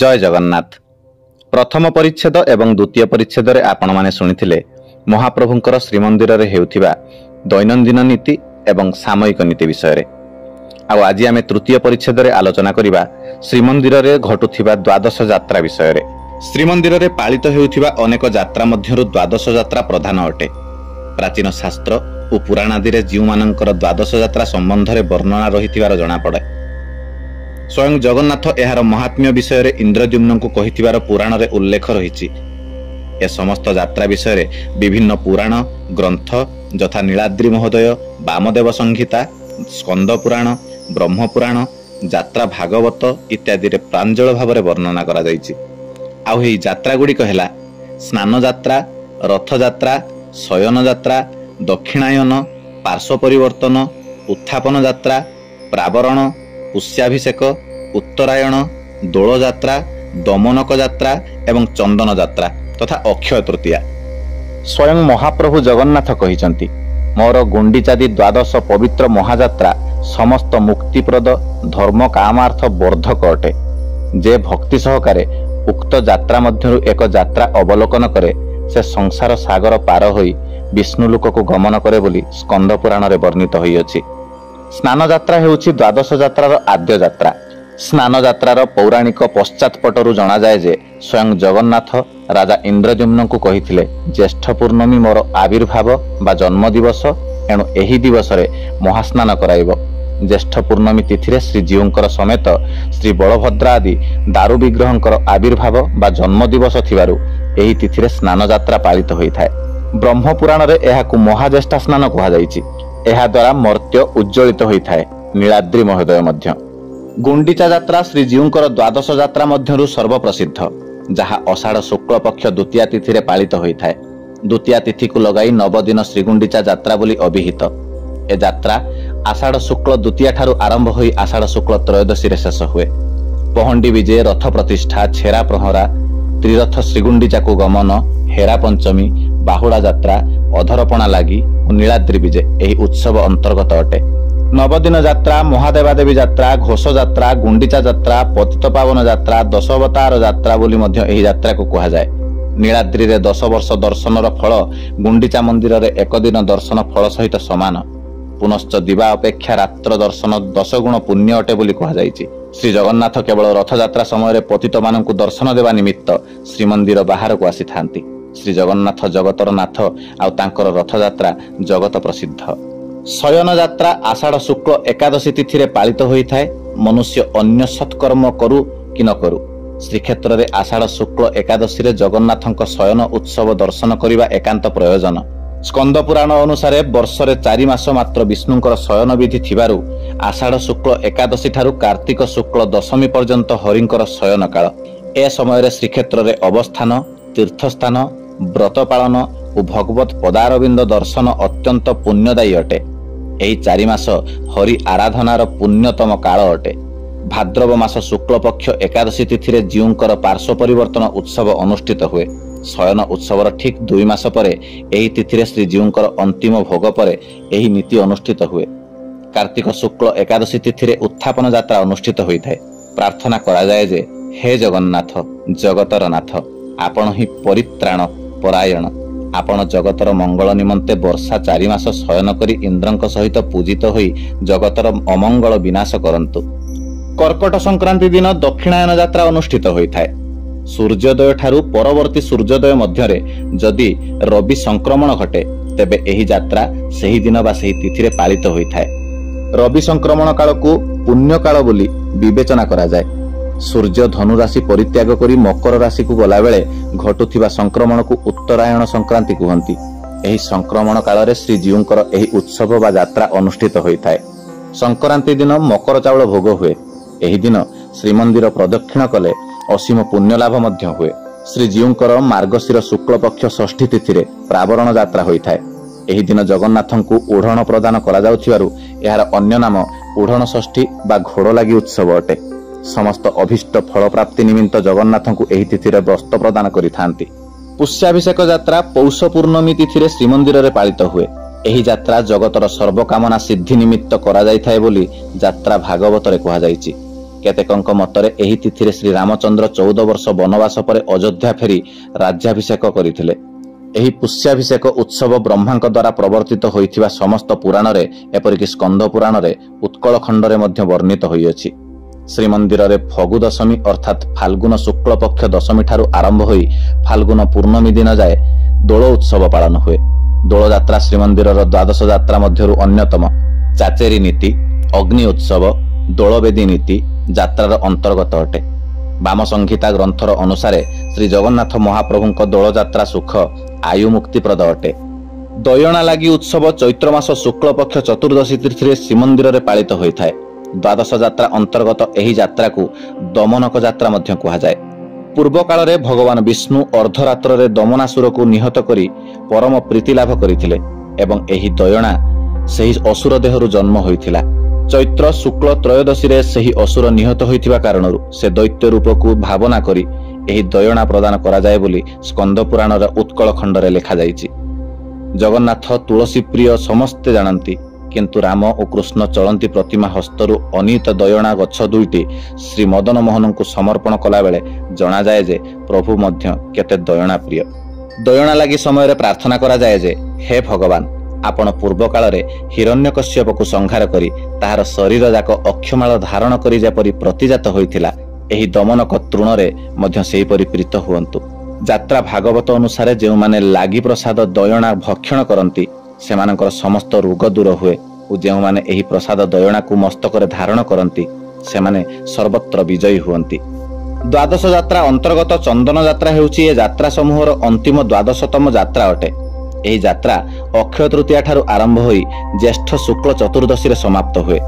जय जगन्नाथ। प्रथम परिच्छेद एवं द्वितीय परिच्छेद रे आपण माने सुनिथिले महाप्रभुंकर श्रीमंदिर रे हेउथिबा दैनंदिन नीति एवं सामयिक नीति विषय रे। आउ आज आमे तृतीय परिच्छेद रे आलोचना करिबा श्रीमंदिर रे घटुथिबा द्वादश यात्रा विषय रे। श्रीमंदिर रे पालित हेउथिबा अनेक यात्रा मध्यरु द्वादश यात्रा प्रधान अटे। प्राचीन शास्त्र और पुराण आदि रे जीव मानकर द्वादश यात्रा संबंध रे वर्णना रहिथिबार जणा पड़े। स्वयं जगन्नाथ एहार महात्म्य विषय रे इंद्रद्युम्न को कहिथिबार पुराण रे उल्लेख रहिछि। ए समस्त यात्रा विषय रे विभिन्न पुराण ग्रंथ यथा नीलाद्रि महोदय, वामदेव संहिता, स्कंद पुराण, ब्रह्म पुराण, यात्रा भागवत इत्यादि रे प्रांजल भाव रे वर्णना करा जायछि। आउ एही यात्रा गुड़िक हेला स्नान यात्रा, रथ यात्रा, शयन यात्रा, दक्षिणायन, पार्श्व परिवर्तन, उत्थापन यात्रा, प्रावरण, पुष्याभिषेक, उत्तरायण, दोल यात्रा, दमनक यात्रा एवं चंदन यात्रा तथा अक्षय तृतीया। स्वयं महाप्रभु जगन्नाथ कहिसंती, मोर गुंडीचादि द्वादश पवित्र महायात्रा समस्त मुक्तिप्रद धर्म कामार्थ वर्धक अटे। जे भक्ति सहकारे उक्त यात्रा मध्यरु एक यात्रा अवलोकन करे से संसार सागर पार होई विष्णुलोक को गमन करे बोली स्कंद पुराण रे वर्णित होई अछि। स्नान यात्रा हेउछि द्वादश यात्रार आद्य यात्रा। स्नान यात्रार पौराणिक पश्चातपटरु जणा जाय जे स्वयं जगन्नाथ राजा इंद्रद्युम्न को कहिथिले, ज्येष्ठ पूर्णमी मोर आविर्भाव बा जन्म दिवस, एणु एही दिवस रे महास्नान कराइब। ज्येष्ठ पूर्णमी तिथि रे श्रीजीवंकर समेत श्री बलभद्र आदि दारु विग्रहंकर आविर्भाव बा जन्म दिवस थिबारु एही तिथि रे स्नान यात्रा पालित होइथाय। ब्रह्म पुराण रे एहाकु महाज्येष्ठ स्नान कहा जायछि। एहा द्वारा मर्त्य उज्ज्वलित होइथाय। नीलाद्रि महोदय मध्य गुंडीचा यात्रा श्रीजीवंकर द्वादश यात्रा मध्यरु सर्वप्रसिद्ध, जहा आषाढ़ शुक्ल पक्ष द्वितीया तिथि रे पालित होइथाय। द्वितीया तिथि को लगाई नवदिन श्रीगुंडीचा यात्रा बोली अभिहित। ए यात्रा आषाढ़ शुक्ल द्वितीया ठारु आरंभ होई आषाढ़ शुक्ल त्रयोदशी रे शेष हुए। पहंडी विजय, रथ प्रतिष्ठा, छेरा प्रहरा, त्रिरथ श्रीगुंडीचा को गमन, हेरा पंचमी, बाहुड़ा यात्रा, अधरपणा लागी और नीलाद्रि विजय एही उत्सव अंतर्गत अटे। नवदिन यात्रा, महादेवादेवी यात्रा, घोष यात्रा, गुंडीचा यात्रा, पतित पावन यात्रा, दशावतार यात्रा बोली मध्य एही यात्रा को कहा जाए। नीलाद्रि रे 10 वर्ष दर्शनर फल गुंडीचा मंदिर रे एक दिन दर्शन फल सहित समान। पुनश्च दिवा अपेक्षा रात्र दर्शन 10 गुण पुण्य अटे बोली कहा जायछि। श्री जगन्नाथ केवल रथ यात्रा समय पतित मानकु दर्शन देवा निमित्त श्रीमंदिर बाहर को आसी थांती। श्री जगन्नाथ जगतर नाथ आउ तांकर रथ यात्रा जगत प्रसिद्ध। शयन यात्रा आषाढ़ शुक्ल एकादशी तिथि रे पालित होइथाय। मनुष्य अन्य सत्कर्म करू कि न करू, श्रीक्षेत्र रे आषाढ़ शुक्ल एकादशी रे जगन्नाथଙ୍କ शयन उत्सव दर्शन करिबा एकांत प्रयोजन। स्कंद पुराण अनुसार वर्ष रे 4 मास मात्र विष्णुंकर शयन विधि थिबारु आषाढ़ शुक्ल एकादशी ठारु कार्तिक शुक्ल दशमी पर्यंत हरिंकर शयन काल। ए समय रे श्रीक्षेत्र रे अवस्थान, तीर्थस्थान, व्रत पालन और भगवत पदारविंद दर्शन अत्यंत पुण्यदायी अटे। एही 4 मास हरि आराधनार पुण्यतम काल अटे। भाद्रव मास शुक्ल पक्ष एकादशी तिथि रे जीवंकर पार्श्व परिवर्तन उत्सव अनुष्ठित हुए। शयन उत्सवर ठीक 2 मास परे एही तिथि रे श्रीजीवंकर अंतिम भोग परे एही नीति अनुष्ठित हुए। कार्तिक शुक्ल एकादशी तिथि रे उत्थापन यात्रा अनुष्ठित होइथाय। प्रार्थना करा जाय जे, हे जगन्नाथ जगतर नाथ, आपण ही परित्राण परायण, आपण जगतर मंगल निमंते वर्षा 4 मास शयन करी इंद्रंक सहित पूजित होई जगतर अमंगल विनाश करंतु। कर्कट संक्रांति दिन दक्षिणायन यात्रा अनुष्ठित होइथाय। सूर्योदय ठारु परवर्ती सूर्योदय मध्यरे जदि रवि संक्रमण घटे तेबे एही यात्रा सही दिन बा सही तिथि रे पालित होइथाय। रवि संक्रमण काल को पुण्य काल बोली विवेचना करा जाय। सूर्य धनु राशि परित्याग करी मकर राशि को गला बेले घटुथिबा संक्रमण को उत्तरायण संक्रांति कहंती। एही संक्रमण काल रे श्री जीवंकर एही उत्सव बा यात्रा अनुष्ठित होइथाय। संक्रांति दिन मकर चाउल भोग हुए। एही दिन श्रीमंदिर प्रदक्षिण कले असीम पुण्य लाभ मध्य हुए। श्री जीवंकर मार्गशीर शुक्ल पक्ष षष्ठी तिथि रे प्रावरण यात्रा होइथाय। एही दिन जगन्नाथंकु ओढ़ण प्रदान करा जाउथिबारु एहार अन्य नाम ओढ़ण षष्ठी बा घोड़ लागि उत्सव अटे। समस्त अभिष्ट फल प्राप्ति निमित्त जगन्नाथंकु एही तिथि रे वस्त्र प्रदान करिथांती। पुष्याभिषेक यात्रा पौष पूर्णमी तिथि रे श्रीमंदिर रे पालित हुए। एही यात्रा जगतर सर्वकामना सिद्धि निमित्त करा जाइथाय बोली यात्रा भागवत रे कहा जायछि। କେତେକଙ୍କ ମତରେ ଏହି ତିଥିରେ ଶ୍ରୀରାମଚନ୍ଦ୍ର 14 ବର୍ଷ ବନବାସ ପରେ ଅଯୋଧ୍ୟା ଫେରି ରାଜ୍ୟାଭିଷେକ କରିଥିଲେ। ଏହି ପୁଷ୍ୟାଭିଷେକ ଉତ୍ସବ ବ୍ରହ୍ମାଙ୍କ ଦ୍ୱାରା ପ୍ରବର୍ତ୍ତିତ ହୋଇଥିବା ସମସ୍ତ ପୁରାଣରେ ଏପରିକି ସ୍କନ୍ଦ ପୁରାଣରେ ଉତ୍କଳ ଖଣ୍ଡରେ ମଧ୍ୟ ବର୍ଣ୍ଣିତ ହୋଇଅଛି। ଶ୍ରୀମନ୍ଦିରରେ ଫଗୁ ଦଶମୀ ଅର୍ଥାତ୍ ଫାଲ୍ଗୁନ ଶୁକ୍ଳ ପକ୍ଷ ଦଶମୀ ଠାରୁ ଆରମ୍ଭ ହୋଇ ଫାଲ୍ଗୁନ ପୂର୍ଣ୍ଣମୀ ଦିନ ଯାଏ ଦୋଳ ଉତ୍ସବ ପାଳନ ହୁଏ। ଦୋଳଯାତ୍ରା ଶ୍ରୀମନ୍ଦିରର ଦ୍ୱାଦଶ ଯାତ୍ରା ମଧ୍ୟରୁ ଅନ୍ୟତମ। ଚାଚେରୀ ନୀତି, ଅଗ୍ନି ଉତ୍ସବ, ଦୋଳବେଦୀ ନୀତି ଯାତ୍ରାର ଅନ୍ତର୍ଗତ ଅଟେ। ବାମ ସଂହିତା ଗ୍ରନ୍ଥର ଅନୁସାରେ ଶ୍ରୀ ଜଗନ୍ନାଥ ମହାପ୍ରଭୁଙ୍କ ଦୋଳଯାତ୍ରା ସୁଖ ଆୟୁ ମୁକ୍ତିପ୍ରଦ ଅଟେ। ଦୟଣା ଲାଗି ଉତ୍ସବ ଚୈତ୍ର ମାସ ଶୁକ୍ଳପକ୍ଷ ଚତୁର୍ଦ୍ଦଶୀ ତିଥିରେ ଶ୍ରୀମନ୍ଦିରରେ ପାଳିତ ହୋଇଥାଏ। ଦ୍ୱାଦଶ ଯାତ୍ରା ଅନ୍ତର୍ଗତ ଏହି ଯାତ୍ରାକୁ ଦମନକ ଯାତ୍ରା ମଧ୍ୟ କୁହାଯାଏ। ପୂର୍ବ କାଳରେ ଭଗବାନ ବିଷ୍ଣୁ ଅର୍ଦ୍ଧରାତ୍ରରେ ଦମନାସୁରକୁ ନିହତ କରି ପରମ ପ୍ରୀତି ଲାଭ କରିଥିଲେ ଏବଂ ଏହି ଦୟଣା ସେହି ଅସୁର ଦେହରୁ ଜନ୍ମ ହୋଇଥିଲା। ଚୈତ୍ର ଶୁକ୍ଳ ତ୍ରୟୋଦଶୀରେ ସେହି ଅସୁର ନିହତ ହୋଇଥିବା କାରଣରୁ ସେ ଦୈତ୍ୟ ରୂପକୁ ଭାବନା କରି ଏହି ଦୟଣା ପ୍ରଦାନ କରାଯାଏ ବୋଲି ସ୍କନ୍ଦ ପୁରାଣର ଉତ୍କଳ ଖଣ୍ଡରେ ଲେଖାଯାଇଛି। ଜଗନ୍ନାଥ ତୁଳସୀ ପ୍ରିୟ ସମସ୍ତେ ଜାଣନ୍ତି, କିନ୍ତୁ ରାମ ଓ କୃଷ୍ଣ ଚଳନ୍ତି ପ୍ରତିମା ହସ୍ତରୁ ଅନିତ ଦୟଣା ଗଛ ଦୁଇଟି ଶ୍ରୀ ମଦନ ମୋହନଙ୍କୁ ସମର୍ପଣ କଲାବେଳେ ଜଣାଯାଏ ଯେ ପ୍ରଭୁ ମଧ୍ୟ କେତେ ଦୟଣା ପ୍ରିୟ। ଦୟଣା ଲାଗି ସମୟରେ ପ୍ରାର୍ଥନା କରାଯାଏ ଯେ, ହେ ଭଗବାନ, ଆପଣ ପୂର୍ବ କାଳରେ ହିରଣ୍ୟକଶ୍ୟପକୁ ସଂହାର କରି ତାହାର ଶରୀର ଯାକ ଅକ୍ଷମାଳ ଧାରଣ କରି ଯେପରି ପ୍ରତିଜାତ ହୋଇଥିଲା, ଏହି ଦମନକ ତୃଣରେ ମଧ୍ୟ ସେହିପରି ପ୍ରୀତ ହୁଅନ୍ତୁ। ଯାତ୍ରା ଭାଗବତ ଅନୁସାରେ ଯେଉଁମାନେ ଲାଗି ପ୍ରସାଦ ଦୟଣା ଭକ୍ଷଣ କରନ୍ତି ସେମାନଙ୍କର ସମସ୍ତ ରୋଗ ଦୂର ହୁଏ ଓ ଯେଉଁମାନେ ଏହି ପ୍ରସାଦ ଦୟଣାକୁ ମସ୍ତକରେ ଧାରଣ କରନ୍ତି ସେମାନେ ସର୍ବତ୍ର ବିଜୟୀ ହୁଅନ୍ତି। ଦ୍ୱାଦଶ ଯାତ୍ରା ଅନ୍ତର୍ଗତ ଚନ୍ଦନ ଯାତ୍ରା ହେଉଛି ଏ ଯାତ୍ରା ସମୂହର ଅନ୍ତିମ ଦ୍ୱାଦଶତମ ଯାତ୍ରା ଅଟେ। ଏହି ଯାତ୍ରା ଅକ୍ଷୟ ତୃତୀୟା ଠାରୁ ଆରମ୍ଭ ହୋଇ ଜ୍ୟେଷ୍ଠ ଶୁକ୍ଳ ଚତୁର୍ଦ୍ଦଶୀରେ ସମାପ୍ତ ହୁଏ।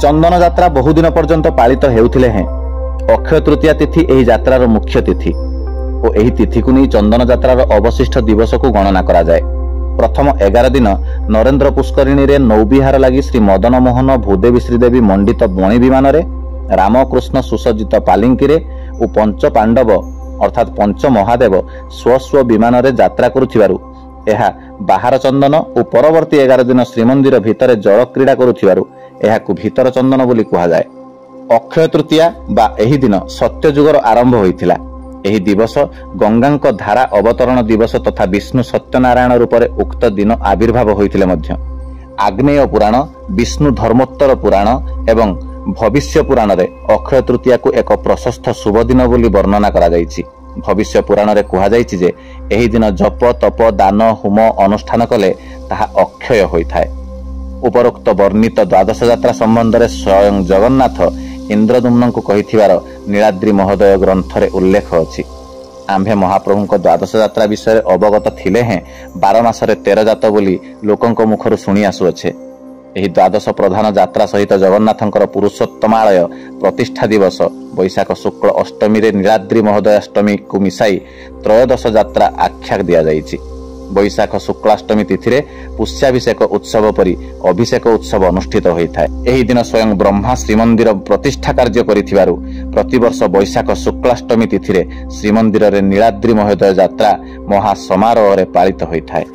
ଚନ୍ଦନ ଯାତ୍ରା ବହୁଦିନ ପର୍ଯ୍ୟନ୍ତ ପାଳିତ ହେଉଥିଲେ ହେଁ ଅକ୍ଷୟ ତୃତୀୟା ତିଥି ଏହି ଯାତ୍ରାର ମୁଖ୍ୟ ତିଥି ଓ ଏହି ତିଥିକୁ ନେଇ ଚନ୍ଦନ ଯାତ୍ରାର ଅବଶିଷ୍ଟ ଦିବସକୁ ଗଣନା କରାଯାଏ। ପ୍ରଥମ 11 ଦିନ ନରେନ୍ଦ୍ର ପୁଷ୍କରିଣୀରେ ନୌବିହାର ଲାଗି ଶ୍ରୀ ମଦନ ମୋହନ ଭୂଦେବୀ ଶ୍ରୀଦେବୀ ମଣ୍ଡିତ ବଣି ବିମାନରେ, ରାମକୃଷ୍ଣ ସୁସଜ୍ଜିତ ପାଲିଙ୍କିରେ ଓ ପଞ୍ଚ ପାଣ୍ଡବ ଅର୍ଥାତ୍ ପଞ୍ଚ ମହାଦେବ ସ୍ୱ ବିମାନରେ ଯାତ୍ରା କରୁଥିବାରୁ ଏହା ବାହାର ଚନ୍ଦନ ଓ ପରବର୍ତ୍ତୀ 11 ଦିନ ଶ୍ରୀମନ୍ଦିର ଭିତରେ ଜଳ କ୍ରୀଡ଼ା କରୁଥିବାରୁ ଏହାକୁ ଭିତର ଚନ୍ଦନ ବୋଲି କୁହାଯାଏ। ଅକ୍ଷୟ ତୃତୀୟା ବା ଏହି ଦିନ ସତ୍ୟଯୁଗର ଆରମ୍ଭ ହୋଇଥିଲା। ଏହି ଦିବସ ଗଙ୍ଗାଙ୍କ ଧାରା ଅବତରଣ ଦିବସ ତଥା ବିଷ୍ଣୁ ସତ୍ୟନାରାୟଣ ରୂପରେ ଉକ୍ତ ଦିନ ଆବିର୍ଭାବ ହୋଇଥିଲେ ମଧ୍ୟ ଆଗ୍ନେୟ ପୁରାଣ, ବିଷ୍ଣୁ ଧର୍ମୋତ୍ତର ପୁରାଣ ଏବଂ ଭବିଷ୍ୟ ପୁରାଣରେ ଅକ୍ଷୟ ତୃତୀୟାକୁ ଏକ ପ୍ରଶସ୍ତ ଶୁଭ ଦିନ ବୋଲି ବର୍ଣ୍ଣନା କରାଯାଇଛି। ଭବିଷ୍ୟ ପୁରାଣରେ କୁହାଯାଇଛି ଯେ ଏହି ଦିନ ଜପ, ତପ, ଦାନ, ହୋମ ଅନୁଷ୍ଠାନ କଲେ ତାହା ଅକ୍ଷୟ ହୋଇଥାଏ। ଉପରୋକ୍ତ ବର୍ଣ୍ଣିତ ଦ୍ୱାଦଶ ଯାତ୍ରା ସମ୍ବନ୍ଧରେ ସ୍ୱୟଂ ଜଗନ୍ନାଥ ଇନ୍ଦ୍ରଦୁମ୍ନଙ୍କୁ କହିଥିବାର ନୀଳାଦ୍ରି ମହୋଦୟ ଗ୍ରନ୍ଥରେ ଉଲ୍ଲେଖ ଅଛି। ଆମ୍ଭେ ମହାପ୍ରଭୁଙ୍କ ଦ୍ୱାଦଶ ଯାତ୍ରା ବିଷୟରେ ଅବଗତ ଥିଲେ ହେଁ 12 ମାସରେ 13 ଜାତ ବୋଲି ଲୋକଙ୍କ ମୁଖରୁ ଶୁଣି ଆସୁଅଛେ। ଏହି ଦ୍ୱାଦଶ ପ୍ରଧାନ ଯାତ୍ରା ସହିତ ଜଗନ୍ନାଥଙ୍କର ପୁରୁଷୋତ୍ତମାଳୟ ପ୍ରତିଷ୍ଠା ଦିବସ ବୈଶାଖ ଶୁକ୍ଳ ଅଷ୍ଟମୀରେ ନୀଳାଦ୍ରି ମହୋଦୟାଷ୍ଟମୀକୁ ମିଶାଇ ତ୍ରୟୋଦଶ ଯାତ୍ରା ଆଖ୍ୟା ଦିଆଯାଇଛି। ବୈଶାଖ ଶୁକ୍ଳାଷ୍ଟମୀ ତିଥିରେ ପୁଷ୍ୟାଭିଷେକ ଉତ୍ସବ ପରି ଅଭିଷେକ ଉତ୍ସବ ଅନୁଷ୍ଠିତ ହୋଇଥାଏ। ଏହି ଦିନ ସ୍ୱୟଂ ବ୍ରହ୍ମା ଶ୍ରୀମନ୍ଦିର ପ୍ରତିଷ୍ଠା କାର୍ଯ୍ୟ କରିଥିବାରୁ ପ୍ରତିବର୍ଷ ବୈଶାଖ ଶୁକ୍ଳାଷ୍ଟମୀ ତିଥିରେ ଶ୍ରୀମନ୍ଦିରରେ ନୀଳାଦ୍ରି ମହୋଦୟ ଯାତ୍ରା ମହା ସମାରୋହରେ ପାଳିତ ହୋଇଥାଏ।